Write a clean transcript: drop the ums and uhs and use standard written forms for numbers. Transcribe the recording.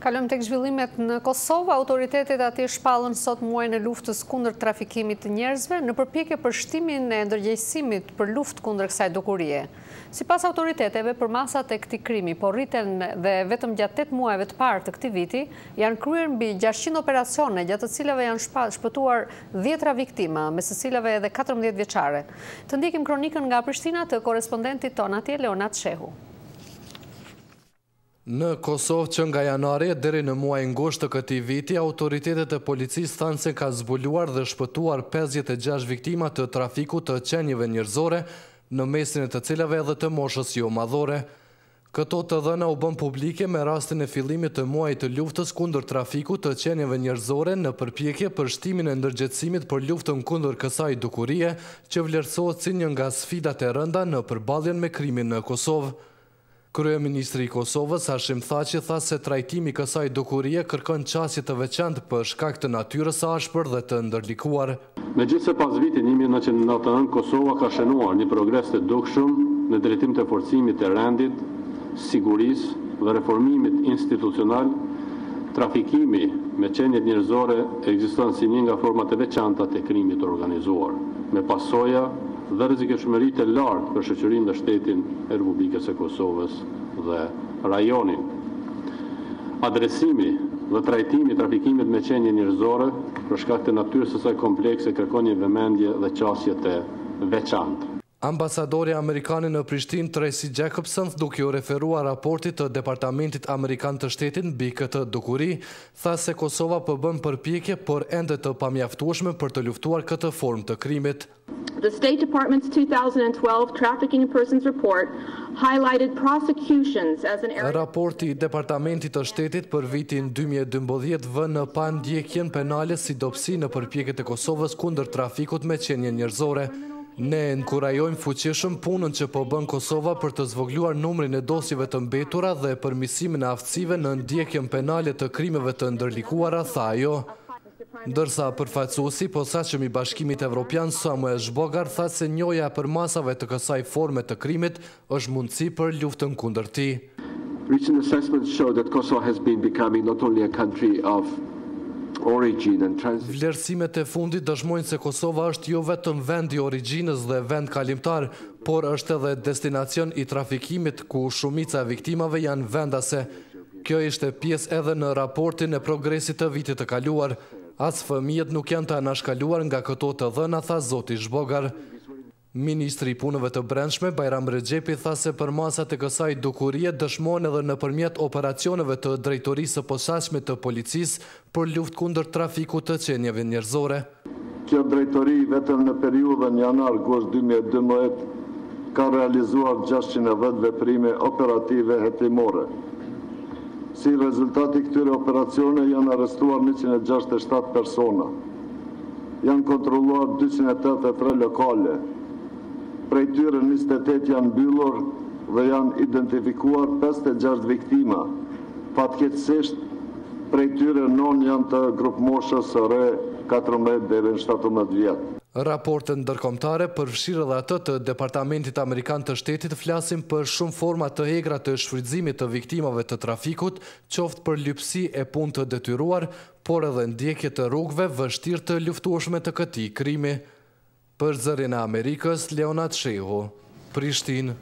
Kalojmë tek zhvillimet në Kosovë. Autoritetet aty shpallën sot muajin e luftës kundër trafikimit të njerëzve në përpjekje për shtimin e ndërgjegjësimit për luftë kundër kësaj dukurie. Sipas autoriteteve, përmasat e këtij krimi po rriten dhe vetëm gjatë 8 muajve të parë të këtij viti janë kryer mbi 600 operacione, gjatë të cilave janë shpëtuar 10 viktima, mes së cilave edhe 14 vjeçare. Të ndjekim kronikën nga Prishtina të korrespondentit ton atje Leonat Shehu. Në Kosovë që nga janari deri në muaj ngusht të këtij viti, autoritetet e policisë thanë se ka zbuluar dhe shpëtuar 56 viktima të trafikut të qenieve njerëzore, në mesin e të cilave edhe të moshës jo madhore. Këto të dhëna u bën publike me rastin e fillimit të muajit të luftës kundër trafikut të qenieve njerëzore në përpjekje për shtimin e ndërgjegjësimit për luftën kundër kësaj dukurie, që vlerësohet si një nga sfidat e rënda në përballjen me krimin në Kosovë. Kryeministri i Kosovës, Hashim Thaçi, tha se trajtimi i kësaj dukurie kërkon qasje të veçantë për shkak të natyrës së ashpër dhe të ndërlikuar. Megjithse pas vitit 1991 Kosova ka shënuar një progres të dukshëm në drejtim të forcimit të rendit, sigurisë dhe reformimit institucional, trafikimi me qenjet njerëzore ekziston si një nga format e veçanta të krimit të organizuar, me pasoja dhe rrezikshmëri të lartë për shoqërinë dhe shtetin e Republikës së Kosovës dhe rajonin. Adresimi dhe trajtimi i trafikimit me qenie njerëzore për shkak të natyrës së saj komplekse kërkon një vëmendje dhe qasje të veçantë. Ambasadori amerikan në Prishtinë, Tracy Jacobson, duke u referuar raportit të Departamentit Amerikan të Shtetit mbi këtë dukuri, tha se Kosova po bën përpjekje, por ende të pamjaftueshme për të luftuar këtë formë të krimit. The State Department's 2012 Trafficking in Persons Report highlighted prosecutions as an area. Raporti i Departamentit të Shtetit për vitin 2012 vën në pandjekjen penale si dobësi në përpjekjet e Kosovës kundër trafikut me qenie njerëzore. Ne inkurajojmë fuqishëm punën që po bën Kosova për të zvogluar numrin e dosjeve të mbetura dhe përmirësimin e aftësive në ndjekjen penale të krimeve të ndërlikuara, tha ajo. Ndërsa përfaqësuesi i posaçëm i Bashkimit Evropian Samuel Zbogar tha se njohja e përmasave të kësaj forme të krimit është mundësi për luftën kundër tij. Recent assessments show that Kosovo has been becoming not only a country of origin and transit. Vlerësimet e fundit dëshmojnë se Kosova është jo vetëm vend i origjinës dhe vend kalimtar, por është edhe destinacion i trafikimit ku shumica e viktimave janë vendase. Kjo ishte pjesë edhe në raportin e progresit të vitit të kaluar. As fëmijët nuk janë të anashkaluar nga këto të dhëna, tha zoti Zbogar. Ministri i Punëve të Brendshme, Bajram Rexhepi, tha se përmasat e kësaj dukurie dëshmojnë edhe nëpërmjet operacioneve të drejtorisë së posaçme të policisë për luftë kundër trafikut të qenieve njerëzore. Kjo drejtori vetëm në periudhën janar-gusht 2012 ka realizuar 610 veprime operative hetimore. Si rezultati këtyre operacione janë arrestuar 167 persona. Janë kontrolluar 283 lokale. Prej tyre 28 janë mbyllur dhe janë identifikuar 56 viktima. Fatkeqësisht, prej tyre 9 janë të grupmoshës së re 14 deri në 17 vjet. Raportet ndërkombëtare përfshirë edhe ato të Departamentit Amerikan të Shtetit flasin për shumë forma të egra të shfrytëzimit të viktimave të trafikut, qoftë për lypsi e punë të detyruar, por edhe ndjekje të rrugëve vështirë të luftueshme të këtij krimi. Për Zërin e Amerikës, Leonat Shehu, Prishtinë.